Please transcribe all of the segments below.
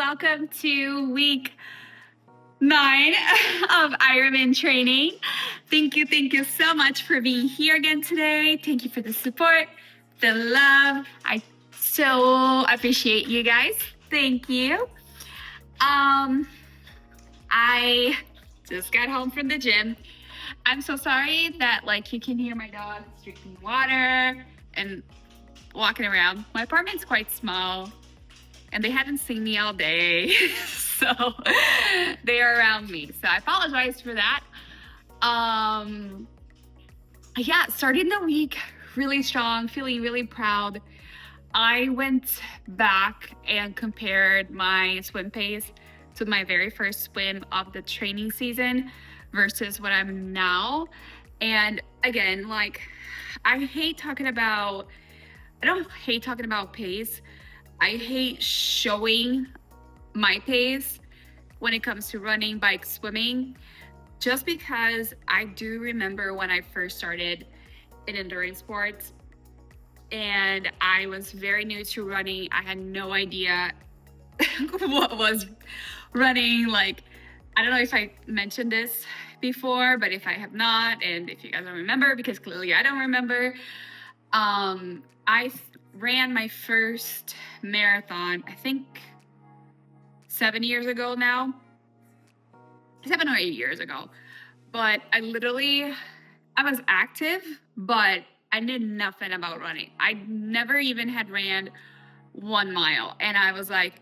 welcome to week 9 of Ironman training. Thank you so much for being here again today. Thank you for the support, the love. I so appreciate you guys. Thank you. I just got home from the gym. I'm so sorry that you can hear my dog drinking water and walking around. My apartment's quite small and they haven't seen me all day. So they are around me. So I apologize for that. Starting the week really strong, feeling really proud. I went back and compared my swim pace to my very first swim of the training season versus what I'm now. And again, I don't hate talking about pace. I hate showing my pace when it comes to running, bike, swimming, just because I do remember when I first started in endurance sports and I was very new to running. I had no idea what was running. I don't know if I mentioned this before, but if I have not, and if you guys don't remember, because clearly I don't remember, I ran my first marathon, I think 7 years ago now, 7 or 8 years ago. But I was active, but I knew nothing about running. I never even had ran 1 mile. And I was like,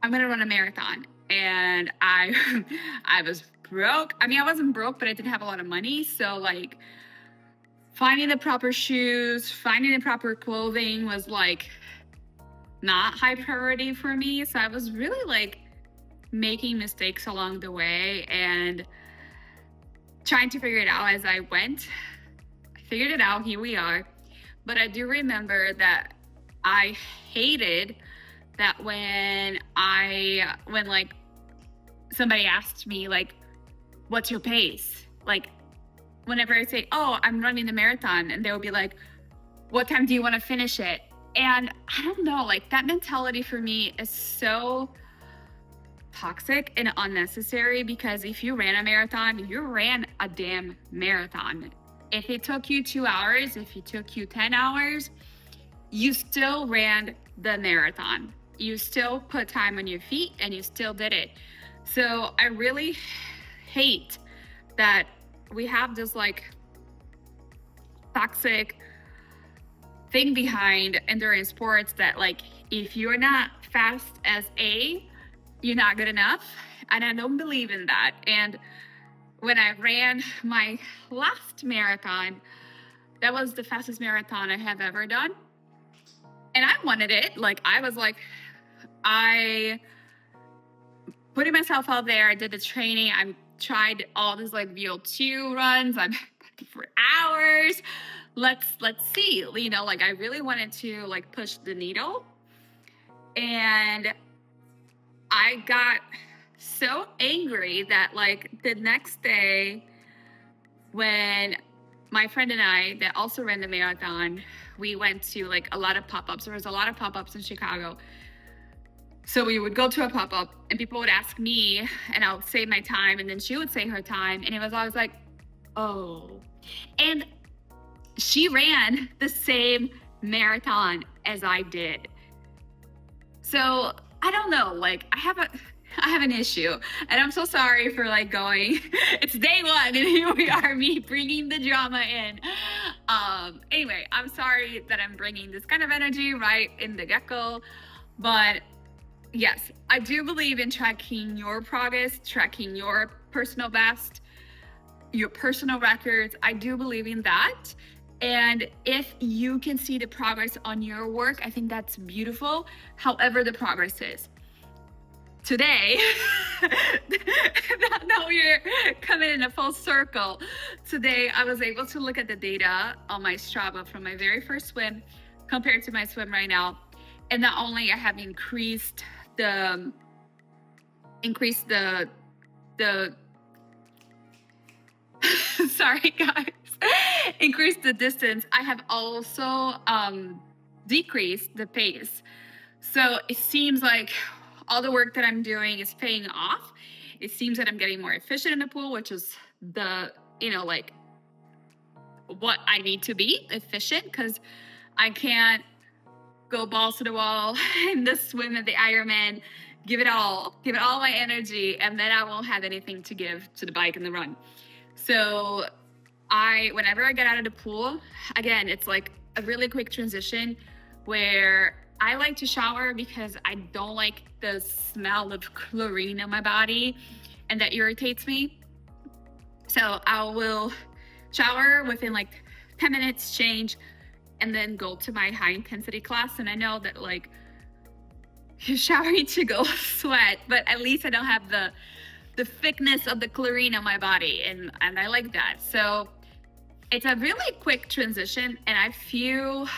I'm going to run a marathon. And I was broke. I mean, I wasn't broke, but I didn't have a lot of money. So finding the proper shoes, finding the proper clothing was not high priority for me. So I was really making mistakes along the way and trying to figure it out as I went. I figured it out, here we are. But I do remember that I hated that when somebody asked me what's your pace? Whenever I say, oh, I'm running the marathon, and they would be like, what time do you want to finish it? And I don't know, that mentality for me is so toxic and unnecessary, because if you ran a marathon, you ran a damn marathon. If it took you 2 hours, if it took you 10 hours, you still ran the marathon. You still put time on your feet and you still did it. So I really hate that we have this toxic thing behind endurance sports that if you're not fast as A, you're not good enough. And I don't believe in that. And when I ran my last marathon, that was the fastest marathon I have ever done. And I wanted it. I putting myself out there. I did the training. I tried all this VO2 runs. I'm for hours. Let's see. I really wanted to push the needle. And I got so angry that the next day, when my friend and I that also ran the marathon, we went to a lot of pop-ups. There was a lot of pop-ups in Chicago. So we would go to a pop-up and people would ask me and I would say my time and then she would say her time. And it was always oh. And she ran the same marathon as I did. So I don't know, I have an issue, and I'm so sorry for going. It's day 1, and here we are, me bringing the drama in. Anyway, I'm sorry that I'm bringing this kind of energy right in the get-go, but yes, I do believe in tracking your progress, tracking your personal best, your personal records. I do believe in that. And if you can see the progress on your work, I think that's beautiful, however the progress is. Today, now we're coming in a full circle. Today, I was able to look at the data on my Strava from my very first swim compared to my swim right now. And not only I have increased the sorry guys, increased the distance, I have also decreased the pace. So it seems all the work that I'm doing is paying off. It seems that I'm getting more efficient in the pool, which is the, like what I need to be efficient, because I can't go balls to the wall in the swim at the Ironman, give it all my energy, and then I won't have anything to give to the bike and the run. So whenever I get out of the pool, again, it's like a really quick transition where I like to shower because I don't like the smell of chlorine on my body, and that irritates me. So I will shower within like 10 minutes, change, and then go to my high intensity class. And I know that like you're showering to go sweat, but at least I don't have the thickness of the chlorine on my body, and I like that. So it's a really quick transition, and I feel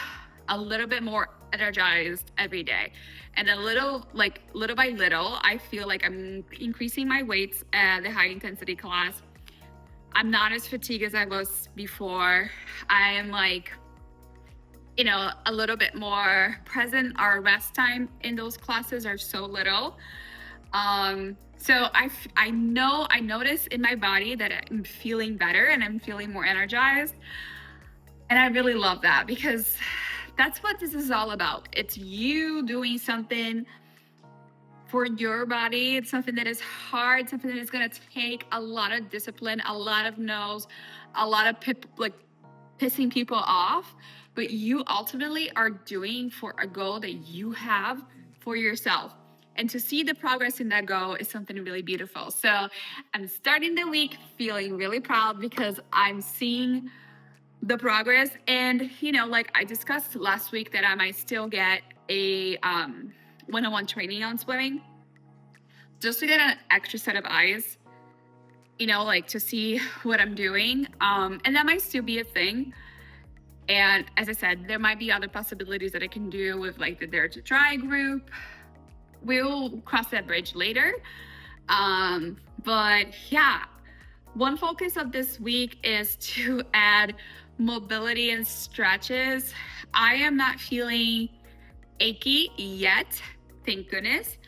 a little bit more energized every day. And little by little, I feel like I'm increasing my weights at the high intensity class. I'm not as fatigued as I was before. I am like, a little bit more present. Our rest time in those classes are so little. So I notice in my body that I'm feeling better and I'm feeling more energized. And I really love that, because that's what this is all about. It's you doing something for your body. It's something that is hard, something that is going to take a lot of discipline, a lot of no's, a lot of pissing people off, but you ultimately are doing for a goal that you have for yourself. And to see the progress in that goal is something really beautiful. So I'm starting the week feeling really proud because I'm seeing the progress. And, like I discussed last week, that I might still get a one-on-one training on swimming just to get an extra set of eyes, like to see what I'm doing. And that might still be a thing. And as I said, there might be other possibilities that I can do with like the Dare to Try group. We'll cross that bridge later. But yeah, one focus of this week is to add mobility and stretches. I am not feeling achy yet, thank goodness.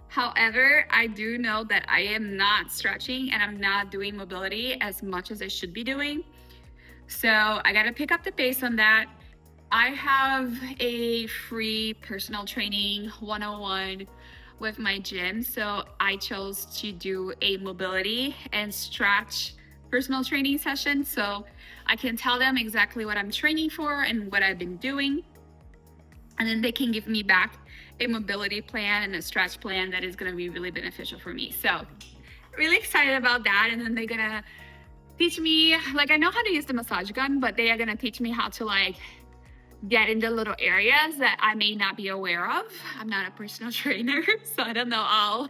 However, I do know that I am not stretching and I'm not doing mobility as much as I should be doing. So I got to pick up the pace on that. I have a free personal training 101 with my gym. So I chose to do a mobility and stretch personal training session. So I can tell them exactly what I'm training for and what I've been doing. And then they can give me back a mobility plan and a stretch plan that is going to be really beneficial for me. So really excited about that. And then they're going to teach me, like, I know how to use the massage gun, but they are going to teach me how to like get in the little areas that I may not be aware of. I'm not a personal trainer, so I don't know all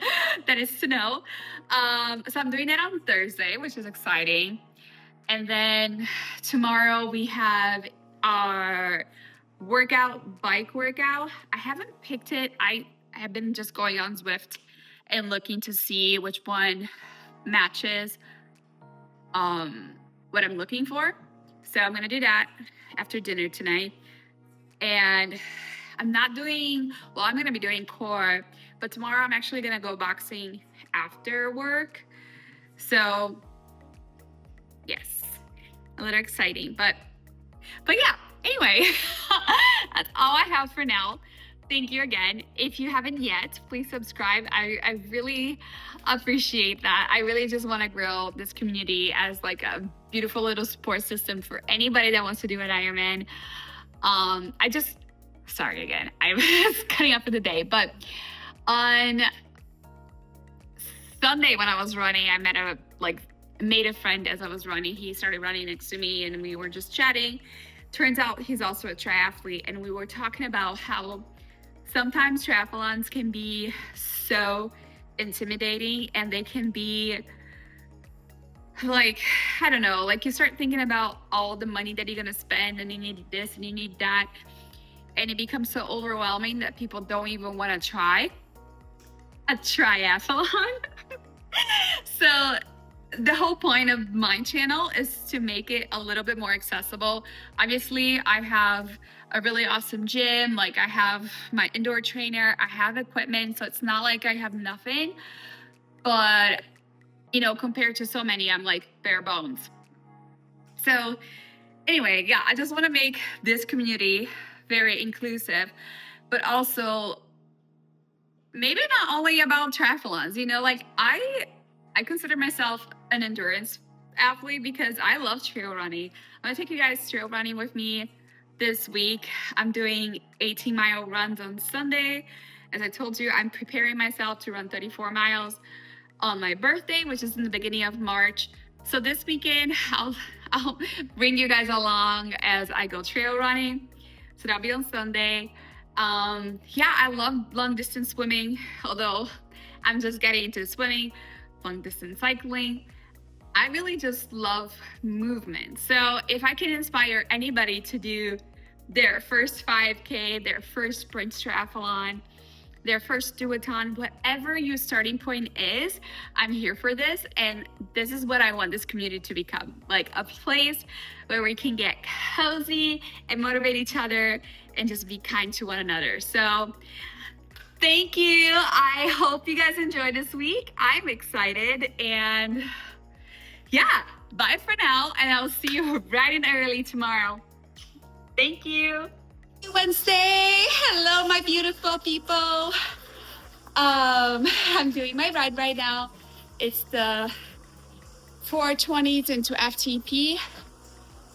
that is to know. So I'm doing that on Thursday, which is exciting. And then tomorrow we have our bike workout. I haven't picked it. I have been just going on Zwift and looking to see which one matches what I'm looking for. So I'm going to do that after dinner tonight. And I'm going to be doing core, but tomorrow I'm actually going to go boxing after work. So yes, a little exciting, but yeah, anyway, that's all I have for now. Thank you again. If you haven't yet, please subscribe. I really appreciate that. I really just want to grow this community as like a beautiful little support system for anybody that wants to do an Ironman. Sorry again, I was cutting up for the day, but on Sunday when I was running, I made a friend as I was running. He started running next to me and we were just chatting. Turns out he's also a triathlete, and we were talking about how sometimes triathlons can be so intimidating, and they can be like, I don't know, like you start thinking about all the money that you're gonna spend, and you need this and you need that, and it becomes so overwhelming that people don't even want to try a triathlon. So the whole point of my channel is to make it a little bit more accessible. Obviously, I have a really awesome gym. Like, I have my indoor trainer, I have equipment, so it's not like I have nothing. But, you know, compared to so many, I'm like bare bones. So, anyway, yeah, I just want to make this community very inclusive, but also maybe not only about triathlons. You know, like I consider myself an endurance athlete because I love trail running. I'm gonna take you guys trail running with me this week. I'm doing 18-mile runs on Sunday. As I told you, I'm preparing myself to run 34 miles on my birthday, which is in the beginning of March. So this weekend, I'll bring you guys along as I go trail running. So that'll be on Sunday. Yeah, I love long distance swimming, although I'm just getting into swimming, long distance cycling. I really just love movement. So if I can inspire anybody to do their first 5K, their first sprint triathlon, their first duathlon, whatever your starting point is, I'm here for this. And this is what I want this community to become, like a place where we can get cozy and motivate each other and just be kind to one another. So thank you. I hope you guys enjoyed this week. I'm excited. And yeah, bye for now. And I'll see you bright and early tomorrow. Thank you. Wednesday. Hello, my beautiful people. I'm doing my ride right now. It's the 420s into FTP.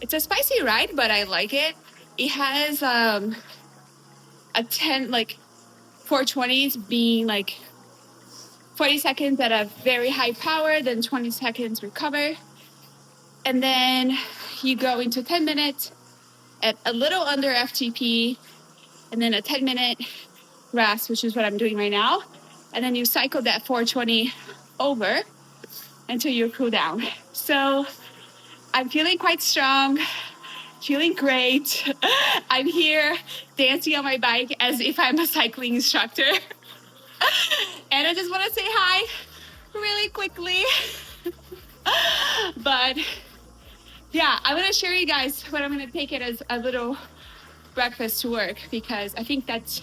It's a spicy ride, but I like it. It has a 10, like 420s being like 40 seconds at a very high power, then 20 seconds recover. And then you go into 10 minutes at a little under FTP, and then a 10-minute rest, which is what I'm doing right now. And then you cycle that 420 over until you cool down. So I'm feeling quite strong, feeling great. I'm here dancing on my bike as if I'm a cycling instructor. And I just want to say hi really quickly. But yeah, I'm going to share you guys what I'm going to take it as a little breakfast to work because I think that's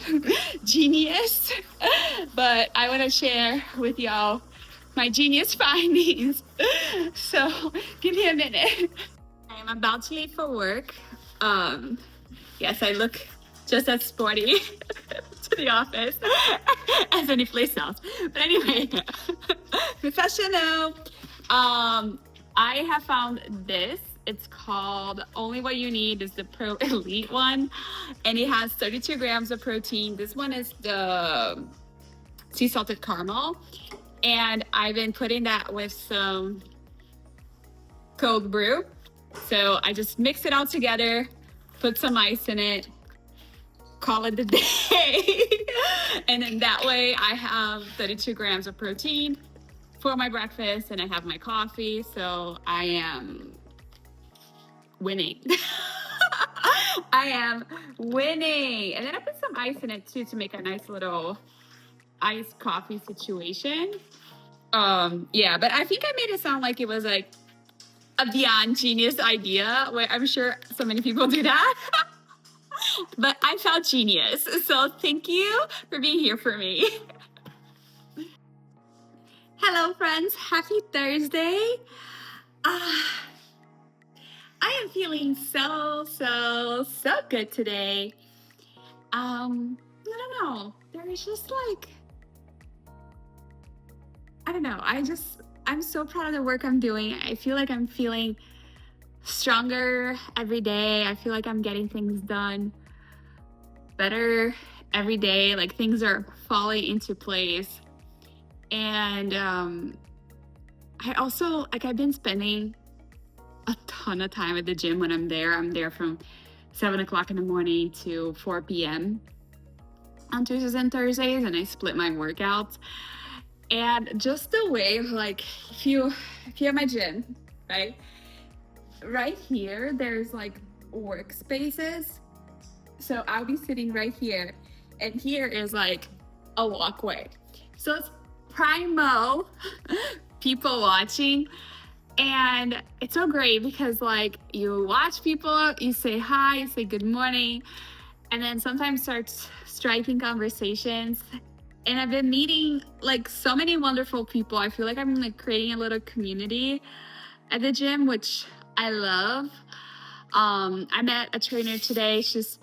genius. But I want to share with y'all my genius findings. So give me a minute. I'm about to leave for work. Yes, I look just as sporty to the office as any place else. But anyway, professional. I have found this. It's called Only What You Need is the Pro Elite one. And it has 32 grams of protein. This one is the sea salted caramel. And I've been putting that with some cold brew. So I just mix it all together, put some ice in it, call it a day. And then that way I have 32 grams of protein for my breakfast and I have my coffee. So I am winning. I am winning. And then I put some ice in it too to make a nice little iced coffee situation. Yeah, but I think I made it sound like it was like a beyond genius idea, where I'm sure so many people do that. But I felt genius. So thank you for being here for me. Hello, friends. Happy Thursday. I am feeling so good today. I don't know. There is just like, I don't know. I'm so proud of the work I'm doing. I feel like I'm feeling stronger every day. I feel like I'm getting things done better every day. Like things are falling into place. And I also, like, I've been spending a ton of time at the gym when I'm there. I'm there from 7 o'clock in the morning to 4 p.m. on Tuesdays and Thursdays, and I split my workouts. And just the way, like, if you have my gym, right here, there's like workspaces. So I'll be sitting right here, and here is like a walkway. So it's primo people watching. And it's so great because like you watch people, you say hi, you say good morning, and then sometimes starts striking conversations. And I've been meeting like so many wonderful people. I feel like I'm like creating a little community at the gym, which I love. I met a trainer today. She's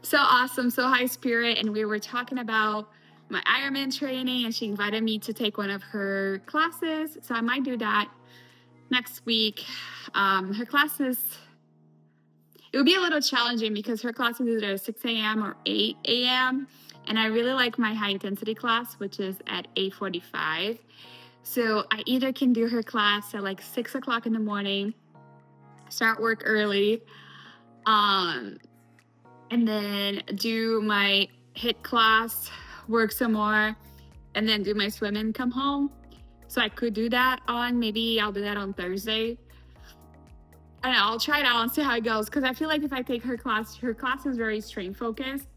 so awesome, so high spirit, and we were talking about my Ironman training, and she invited me to take one of her classes. So I might do that next week. Her classes, it would be a little challenging because her classes is either 6 a.m. or 8 a.m. And I really like my high intensity class, which is at 8:45. So I either can do her class at like 6 o'clock in the morning, start work early, and then do my HIIT class, work some more, and then do my swim and come home. So I could do that maybe I'll do that on Thursday. And I'll try it out and see how it goes. Because I feel like if I take her class is very strength focused.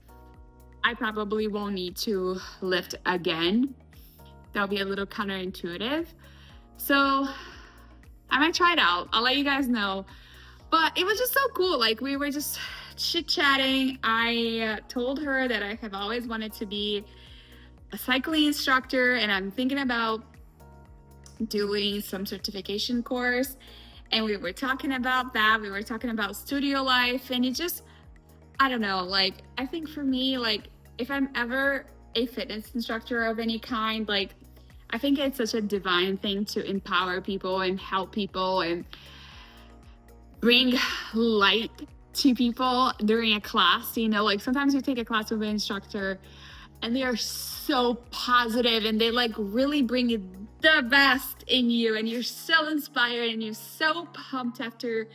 I probably won't need to lift again. That'll be a little counterintuitive. So I might try it out. I'll let you guys know. But it was just so cool. Like we were just chit-chatting. I told her that I have always wanted to be a cycling instructor, and I'm thinking about doing some certification course. And we were talking about that. We were talking about studio life, and it just, I don't know, like I think for me, like if I'm ever a fitness instructor of any kind, like I think it's such a divine thing to empower people and help people and bring light to people during a class. You know, like sometimes you take a class with an instructor and they are so positive and they like really bring the best in you, and you're so inspired and you're so pumped after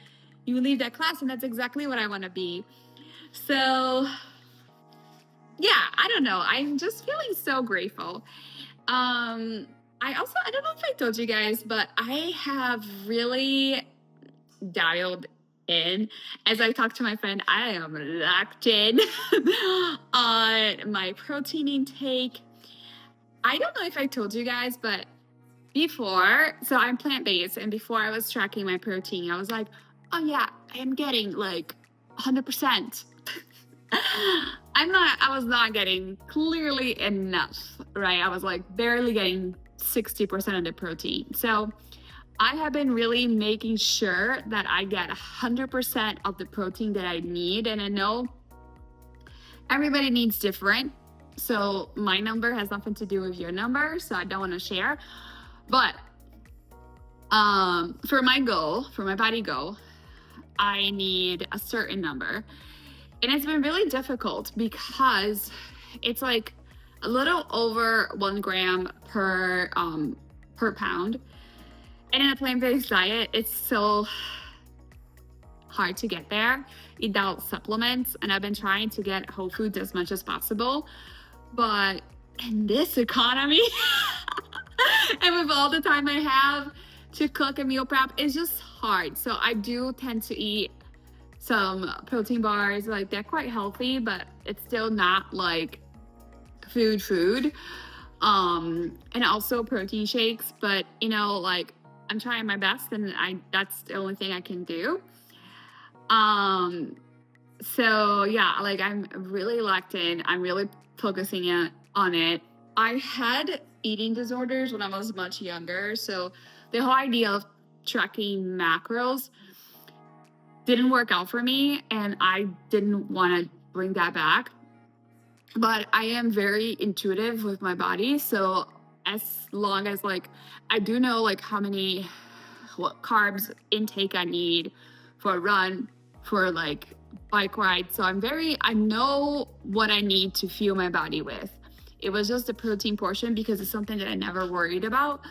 you leave that class, and that's exactly what I want to be. So yeah, I don't know, I'm just feeling so grateful. I don't know if I told you guys, but I have really dialed in. As I talked to my friend, I am locked in on my protein intake. I don't know if I told you guys, but before, so I'm plant-based, and before I was tracking my protein, I was like, oh yeah, I am getting like 100%. I was not getting clearly enough, right? I was like barely getting 60% of the protein. So I have been really making sure that I get 100% of the protein that I need. And I know everybody needs different. So my number has nothing to do with your number. So I don't want to share. But for my goal, for my body goal, I need a certain number. And it's been really difficult because it's like a little over 1 gram per pound. And in a plant-based diet, it's so hard to get there without supplements. And I've been trying to get whole foods as much as possible. But in this economy, and with all the time I have to cook and meal prep, it's just hard. So I do tend to eat some protein bars. Like they're quite healthy, but it's still not like food. And also protein shakes. But you know, like I'm trying my best, and that's the only thing I can do. So yeah, like I'm really locked in. I'm really focusing on it. I had eating disorders when I was much younger. So the whole idea of tracking macros didn't work out for me, and I didn't want to bring that back. But I am very intuitive with my body. So as long as like, I do know like what carbs intake I need for a run, for like bike ride. So I know what I need to fuel my body with. It was just the protein portion because it's something that I never worried about,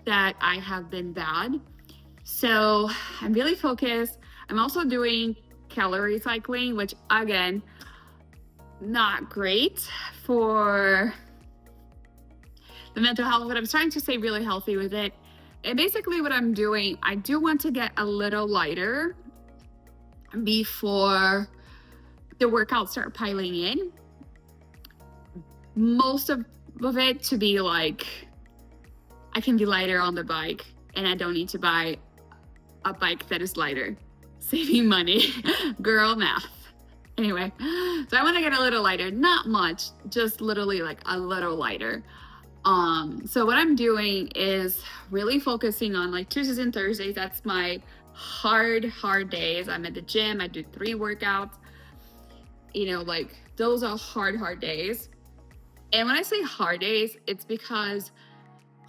that I have been bad. So I'm really focused. I'm also doing calorie cycling, which again, not great for the mental health, but I'm trying to stay really healthy with it. And basically what I'm doing, I do want to get a little lighter before the workouts start piling in. Most of it to be like, I can be lighter on the bike and I don't need to buy a bike that is lighter. Saving money. Girl math. Anyway, so I want to get a little lighter, not much, just literally like a little lighter. So what I'm doing is really focusing on like Tuesdays and Thursdays. That's my hard days. I'm at the gym. I do 3 workouts. Like those are hard days. And when I say hard days, it's because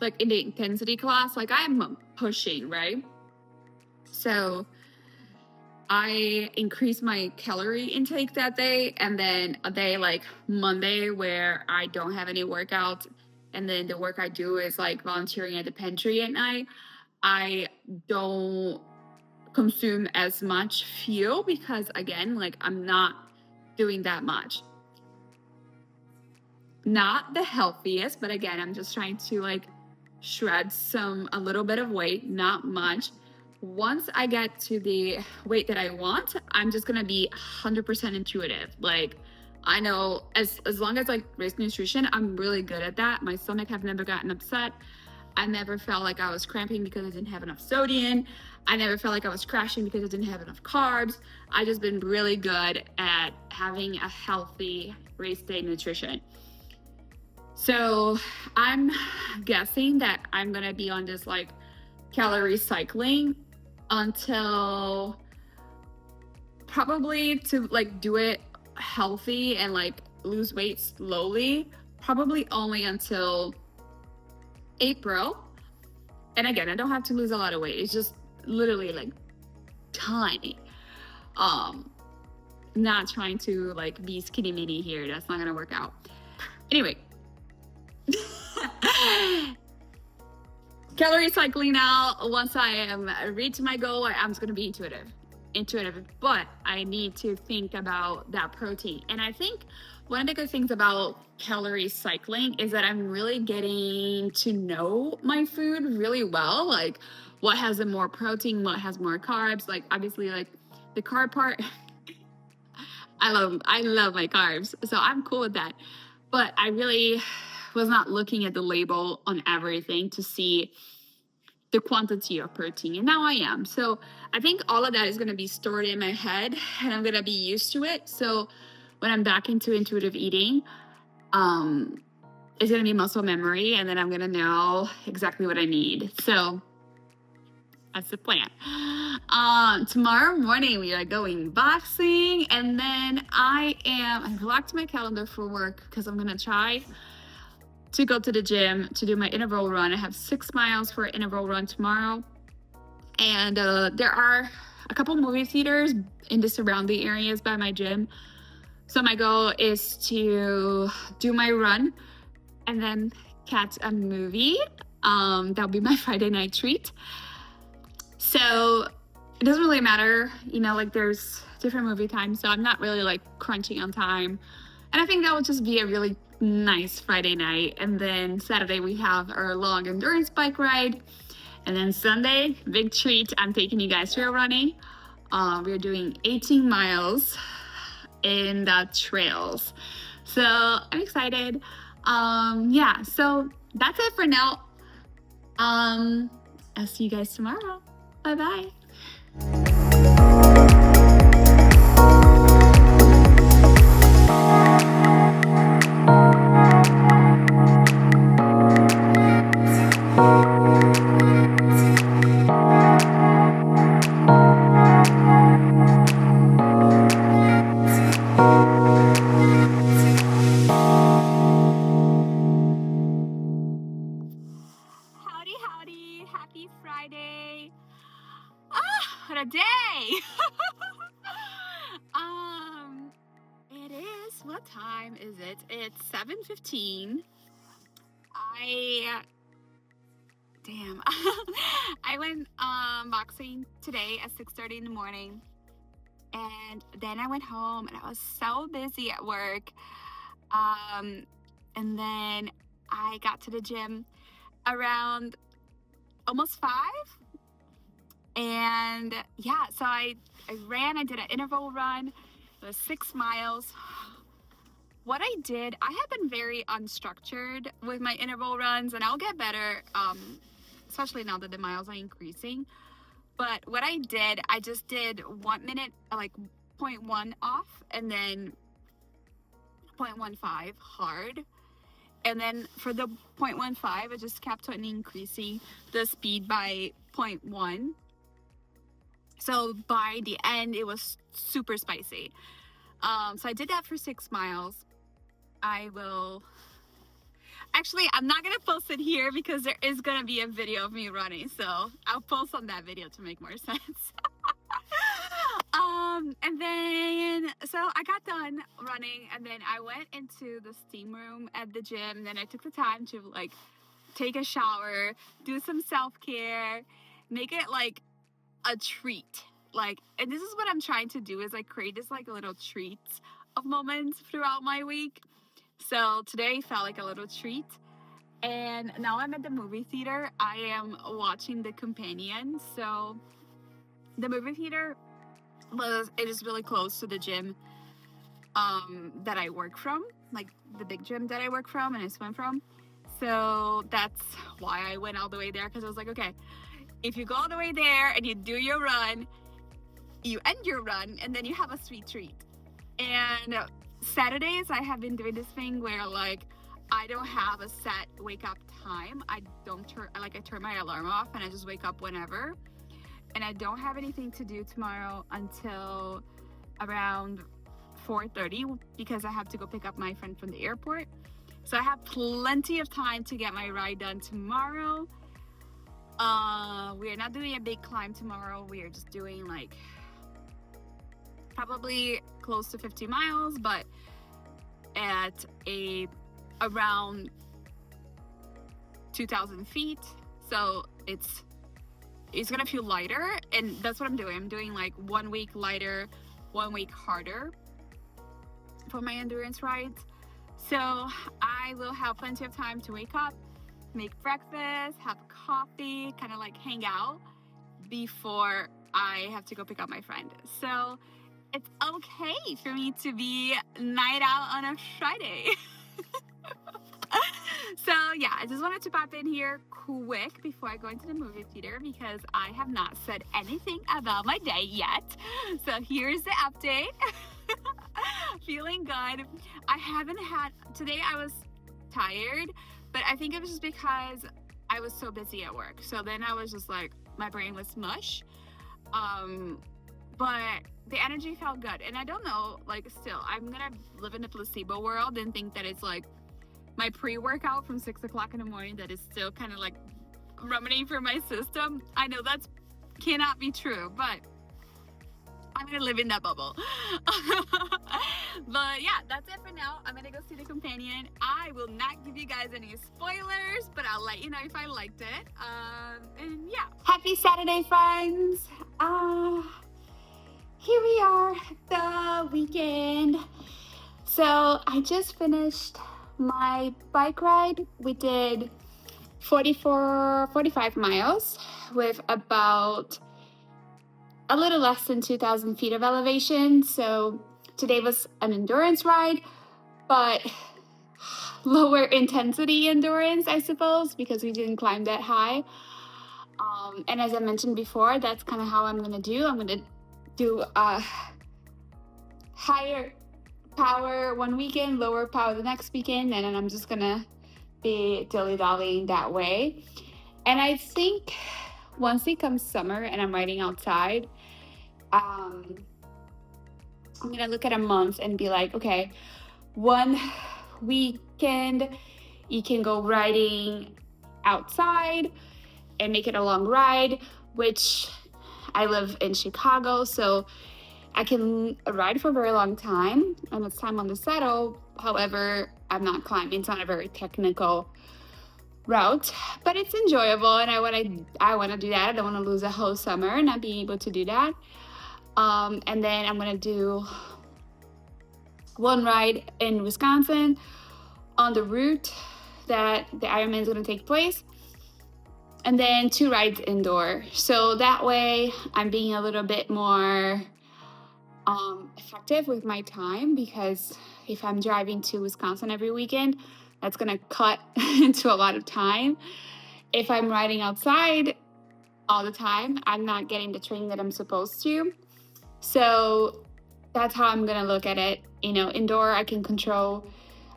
like in the intensity class, like I'm pushing, right? So I increase my calorie intake that day, and then a day like Monday where I don't have any workouts, and then the work I do is like volunteering at the pantry at night. I don't consume as much fuel because again, like I'm not doing that much. Not the healthiest, but again, I'm just trying to like shred a little bit of weight, not much. Once I get to the weight that I want, I'm just gonna be 100% intuitive. Like I know as long as like risk nutrition, I'm really good at that. My stomach have never gotten upset. I never felt like I was cramping because I didn't have enough sodium. I never felt like I was crashing because I didn't have enough carbs. I just been really good at having a healthy race day nutrition. So I'm guessing that I'm gonna be on this like calorie cycling until probably to like do it healthy and like lose weight slowly, probably only until April. And again, I don't have to lose a lot of weight. It's just literally like tiny. Not trying to like be skinny mini here. That's not gonna work out. Anyway. Calorie cycling now. Once I am reach my goal, I'm just gonna be intuitive, but I need to think about that protein. And I think one of the good things about calorie cycling is that I'm really getting to know my food really well. Like what has more protein, what has more carbs. Like obviously like the carb part, I love my carbs. So I'm cool with that. But I really was not looking at the label on everything to see the quantity of protein, and now I am. So I think all of that is going to be stored in my head, and I'm going to be used to it. So when I'm back into intuitive eating, it's going to be muscle memory, and then I'm going to know exactly what I need. So that's the plan. Tomorrow morning we are going boxing, and then I blocked my calendar for work because I'm going to try to go to the gym to do my interval run. I have 6 miles for an interval run tomorrow. And there are a couple movie theaters in the surrounding areas by my gym. So my goal is to do my run and then catch a movie. That'll be my Friday night treat. So it doesn't really matter, like there's different movie times. So I'm not really like crunching on time. And I think that would just be a really nice Friday night. And then Saturday we have our long endurance bike ride. And then Sunday, big treat, I'm taking you guys trail running. We're doing 18 miles in the trails. So I'm excited. So that's it for now. I'll see you guys tomorrow. Bye-bye. Howdy. Happy Friday. What a day. It is, what time is it? It's 7:15. I went boxing today at 6:30 in the morning. And then I went home and I was so busy at work. And then I got to the gym around almost 5. And so I did an interval run. It was 6 miles. What I did, I have been very unstructured with my interval runs, and I'll get better, especially now that the miles are increasing. But what I did, I just did 1 minute, like 0.1 off, and then 0.15 hard. And then for the 0.15, I just kept on increasing the speed by 0.1. So by the end, it was super spicy. So I did that for 6 miles. I will... Actually, I'm not going to post it here because there is going to be a video of me running. So I'll post on that video to make more sense. And then, so I got done running, and then I went into the steam room at the gym. Then I took the time to like take a shower, do some self-care, make it like a treat. Like, and this is what I'm trying to do, is like create this like little treats of moments throughout my week. So today felt like a little treat. And now I'm at the movie theater. I am watching The Companion. So the movie theater it is really close to the gym that I work from, like the big gym that I work from and I swim from. So that's why I went all the way there, because I was like, okay, if you go all the way there and you do your run, you end your run, and then you have a sweet treat. And Saturdays, I have been doing this thing where like I don't have a set wake up time. I turn my alarm off and I just wake up whenever. And I don't have anything to do tomorrow until around 4:30 because I have to go pick up my friend from the airport. So I have plenty of time to get my ride done tomorrow. We are not doing a big climb tomorrow. We are just doing like probably close to 50 miles, but at around 2,000 feet. So it's gonna feel lighter, and that's what I'm doing. I'm doing like 1 week lighter, 1 week harder for my endurance rides. So I will have plenty of time to wake up, make breakfast, have coffee, kind of like hang out before I have to go pick up my friend. So it's okay for me to be night out on a Friday. So yeah, I just wanted to pop in here quick before I go into the movie theater because I have not said anything about my day yet. So here's the update. Feeling good. Today I was tired, but I think it was just because I was so busy at work. So then I was just like, my brain was mush. But the energy felt good. And I don't know, like still, I'm gonna live in the placebo world and think that it's like my pre-workout from 6 o'clock in the morning that is still kind of like ruminating for my system. I know that's cannot be true, but I'm gonna live in that bubble. But yeah, that's it for now. I'm gonna go see The Companion. I will not give you guys any spoilers, but I'll let you know if I liked it. And yeah, happy Saturday, friends. Here we are, the weekend. So I just finished my bike ride. We did 45 miles with about a little less than 2,000 feet of elevation. So today was an endurance ride, but lower intensity endurance, I suppose, because we didn't climb that high. And as I mentioned before, that's kind of how I'm going to do. I'm going to do a higher power one weekend, lower power the next weekend, and then I'm just gonna be dilly-dallying that way. And I think once it comes summer and I'm riding outside, I'm gonna look at a month and be like, okay, one weekend you can go riding outside and make it a long ride, which I live in Chicago, so I can ride for a very long time, and it's time on the saddle. However, I'm not climbing. It's not a very technical route, but it's enjoyable, and I want to do that. I don't want to lose a whole summer not being able to do that. And then I'm gonna do one ride in Wisconsin on the route that the Ironman is gonna take place, and then 2 rides indoor. So that way, I'm being a little bit more effective with my time, because if I'm driving to Wisconsin every weekend, that's gonna cut into a lot of time. If I'm riding outside, all the time. I'm not getting the training that I'm supposed to. So that's how I'm gonna look at it. Indoor I can control.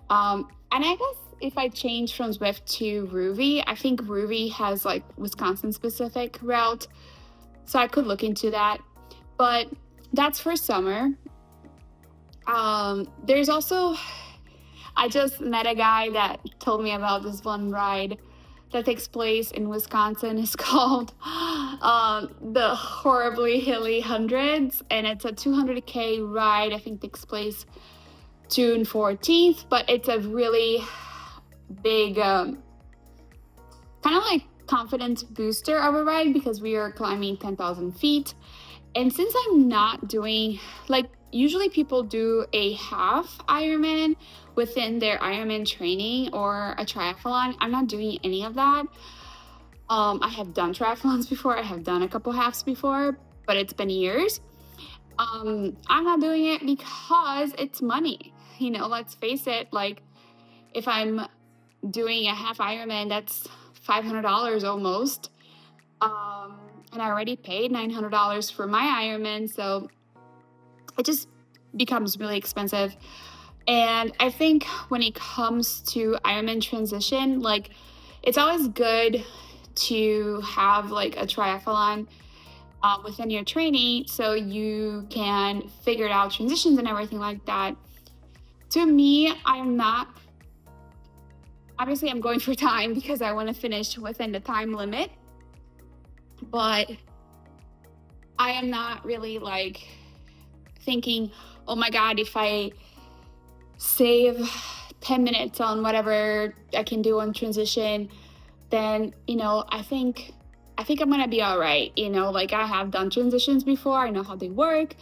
And I guess if I change from Zwift to Ruby, I think Ruby has like Wisconsin specific route. So I could look into that. But that's for summer. There's also, I just met a guy that told me about this one ride that takes place in Wisconsin. It's called the Horribly Hilly Hundreds, and it's a 200K ride. I think takes place June 14th, but it's a really big, kind of like confidence booster of a ride because we are climbing 10,000 feet. And since I'm not doing, like, usually people do a half Ironman within their Ironman training or a triathlon. I'm not doing any of that. I have done triathlons before. I have done a couple halves before, but it's been years. I'm not doing it because it's money. Let's face it. Like, if I'm doing a half Ironman, that's $500 almost. And I already paid $900 for my Ironman, so it just becomes really expensive. And I think when it comes to Ironman transition, like, it's always good to have like a triathlon within your training so you can figure out transitions and everything like that. To me, obviously I'm going for time because I want to finish within the time limit, but I am not really like thinking, oh my God, if I save 10 minutes on whatever I can do on transition, then, I think I'm going to be all right. Like, I have done transitions before. I know how they work.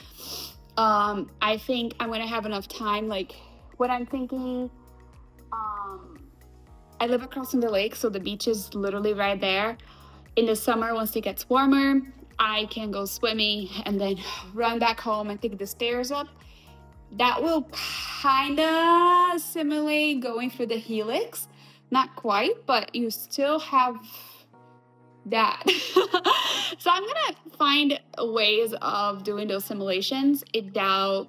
I think I'm going to have enough time. Like, what I'm thinking, I live across from the lake, so the beach is literally right there. In the summer, once it gets warmer, I can go swimming and then run back home and take the stairs up. That will kind of simulate going through the helix. Not quite, but you still have that. So I'm going to find ways of doing those simulations without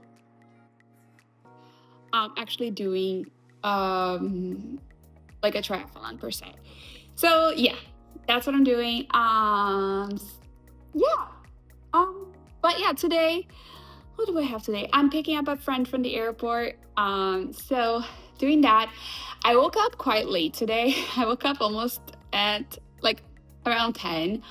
actually doing like a triathlon per se. So yeah, that's what I'm doing. But yeah, today, what do I have today? I'm picking up a friend from the airport. So doing that, I woke up quite late today. I woke up almost at like around 10.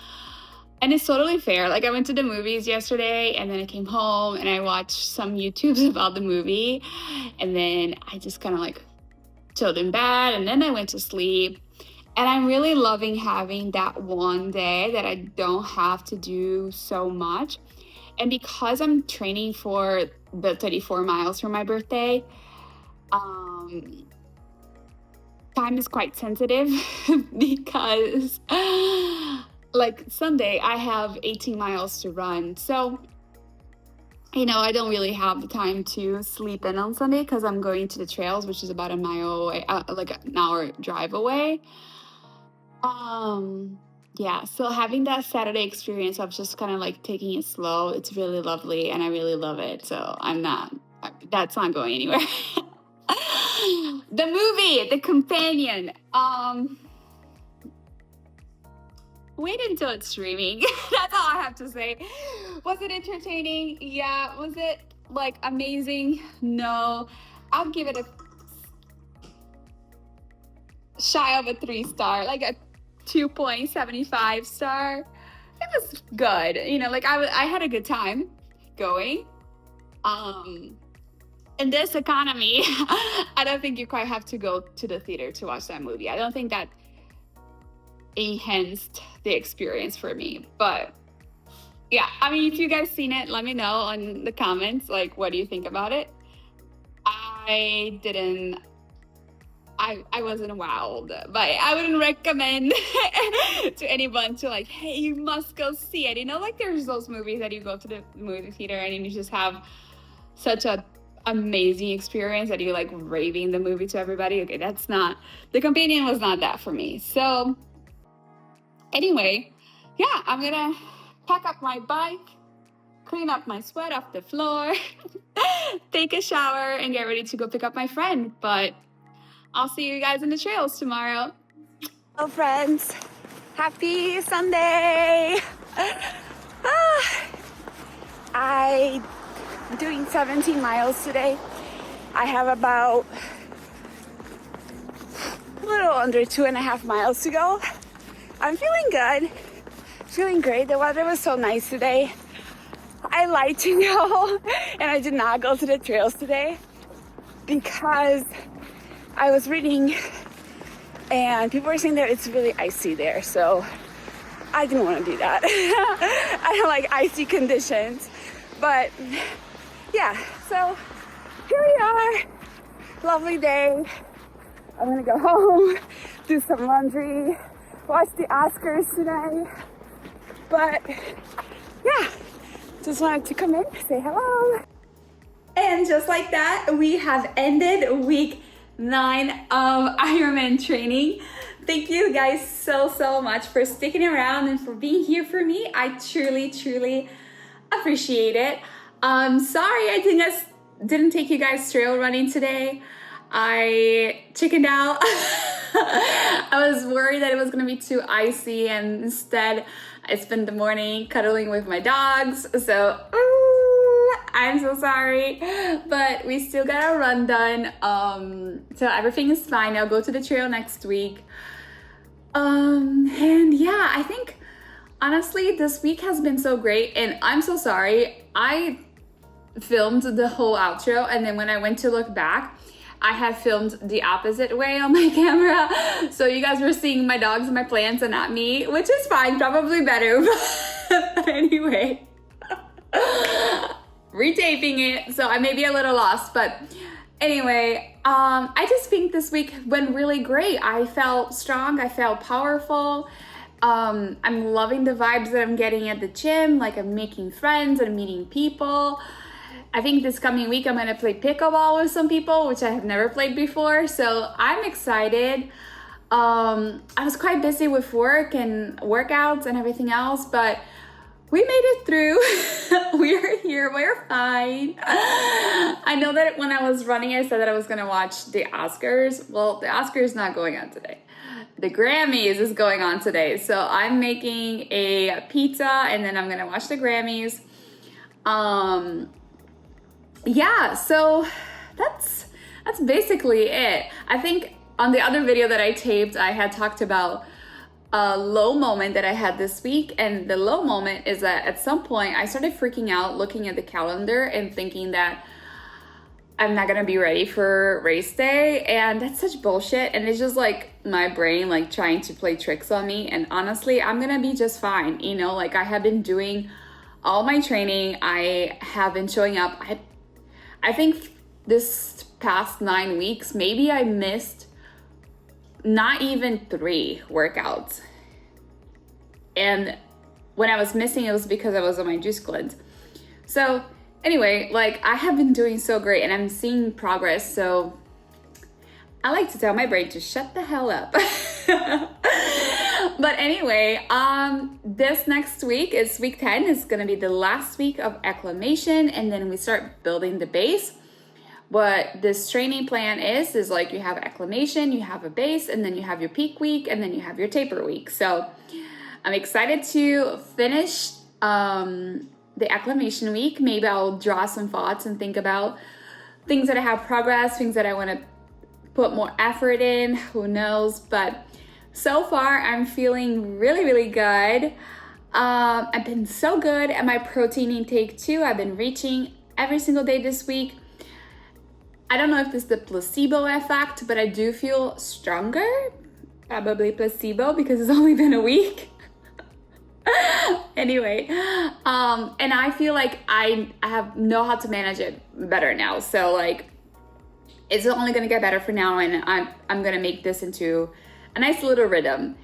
And it's totally fair. Like, I went to the movies yesterday and then I came home and I watched some YouTubes about the movie. And then I just kind of like chilled in bed and then I went to sleep. And I'm really loving having that one day that I don't have to do so much. And because I'm training for the 34 miles for my birthday, time is quite sensitive because like Sunday I have 18 miles to run. So, I don't really have the time to sleep in on Sunday because I'm going to the trails, which is about a mile away, like an hour drive away. Yeah, so having that Saturday experience of just kind of like taking it slow, it's really lovely and I really love it. So that's not going anywhere. The movie, The Companion. Wait until it's streaming. That's all I have to say. Was it entertaining? Yeah. Was it like amazing? No. I'll give it a shy of a 3-star, like a 2.75 star. It was good. Like I had a good time going. In this economy, I don't think you quite have to go to the theater to watch that movie. I don't think that enhanced the experience for me. But yeah, I mean, if you guys seen it, let me know in the comments, like, what do you think about it? I wasn't wowed, but I wouldn't recommend to anyone to like, hey, you must go see it. Like there's those movies that you go to the movie theater and you just have such a amazing experience that you like raving the movie to everybody. Okay, The Companion was not that for me. So anyway, yeah, I'm gonna pack up my bike, clean up my sweat off the floor, take a shower, and get ready to go pick up my friend. But I'll see you guys in the trails tomorrow. Hello, friends. Happy Sunday. I'm doing 17 miles today. I have about a little under 2.5 miles to go. I'm feeling good, feeling great. The weather was so nice today. I lied to you and I did not go to the trails today because I was reading and people were saying that it's really icy there, so I didn't want to do that. I don't like icy conditions, but yeah, so here we are. Lovely day. I'm gonna go home, do some laundry, watch the Oscars today. But yeah, just wanted to come in, say hello. And just like that, we have ended week 9 of Ironman training. Thank you guys so much for sticking around and for being here for me. I truly appreciate it. Sorry I didn't take you guys trail running today. I chickened out. I was worried that it was gonna be too icy, and instead I spent the morning cuddling with my dogs. So I'm so sorry, but we still got our run done. So everything is fine. I'll go to the trail next week. And yeah, I think honestly this week has been so great, and I'm so sorry. I filmed the whole outro, and then when I went to look back, I had filmed the opposite way on my camera. So you guys were seeing my dogs and my plants and not me, which is fine, probably better. But anyway, retaping it, so I may be a little lost, but anyway, I just think this week went really great. I felt strong, I felt powerful. I'm loving the vibes that I'm getting at the gym, like I'm making friends and meeting people. I think this coming week I'm gonna play pickleball with some people, which I have never played before, so I'm excited. I was quite busy with work and workouts and everything else, but we made it through. We're here, we're fine. I know that when I was running, I said that I was gonna watch the Oscars. Well, the Oscars is not going on today. The Grammys is going on today. So I'm making a pizza and then I'm gonna watch the Grammys. Yeah, so that's basically it. I think on the other video that I taped, I had talked about a low moment that I had this week, and the low moment is that at some point I started freaking out looking at the calendar and thinking that I'm not gonna be ready for race day, and that's such bullshit, and it's just like my brain like trying to play tricks on me. And honestly, I'm gonna be just fine, you know. Like, I have been doing all my training, I have been showing up. I think this past 9 weeks, maybe I missed not even 3 workouts. And when I was missing, it was because I was on my juice cleanse. So anyway, like, I have been doing so great and I'm seeing progress. So I like to tell my brain to shut the hell up. But anyway, this next week is week 10. It's gonna be the last week of acclimation, and then we start building the base. What this training plan is like you have acclimation, you have a base, and then you have your peak week, and then you have your taper week. So I'm excited to finish the acclimation week. Maybe I'll draw some thoughts and think about things that I have progress, things that I want to put more effort in, who knows. But so far I'm feeling really good. I've been so good at my protein intake too. I've been reaching every single day this week. I don't know if this is the placebo effect, but I do feel stronger. Probably placebo because it's only been a week. Anyway, and I feel like I know how to manage it better now. So like, it's only gonna get better for now, and I'm gonna make this into a nice little rhythm.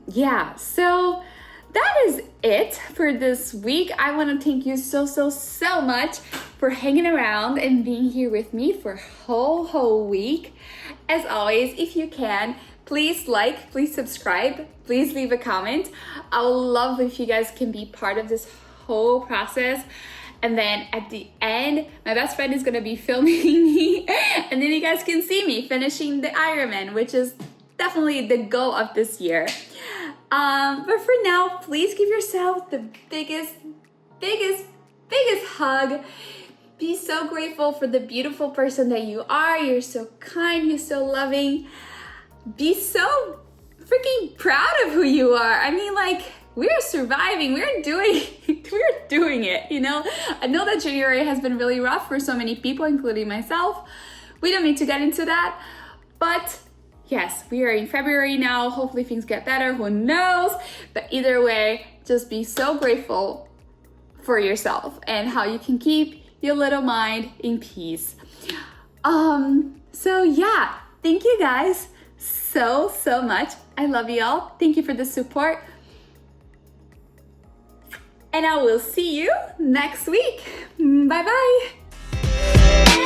Yeah, so that is it for this week. I want to thank you so much for hanging around and being here with me for a whole week. As always, if you can, Please like, please subscribe, please leave a comment. I would love if you guys can be part of this whole process. And then at the end, my best friend is gonna be filming me, and then you guys can see me finishing the Ironman, which is definitely the goal of this year. But for now, please give yourself the biggest hug. Be so grateful for the beautiful person that you are. You're so kind, you're so loving. Be so freaking proud of who you are. I mean, like, we're surviving, we're doing it, you know? I know that January has been really rough for so many people, including myself. We don't need to get into that, but yes, we are in February now. Hopefully things get better, who knows? But either way, just be so grateful for yourself and how you can keep your little mind in peace. So yeah, thank you guys so much. I love you all. Thank you for the support. And I will see you next week. Bye bye.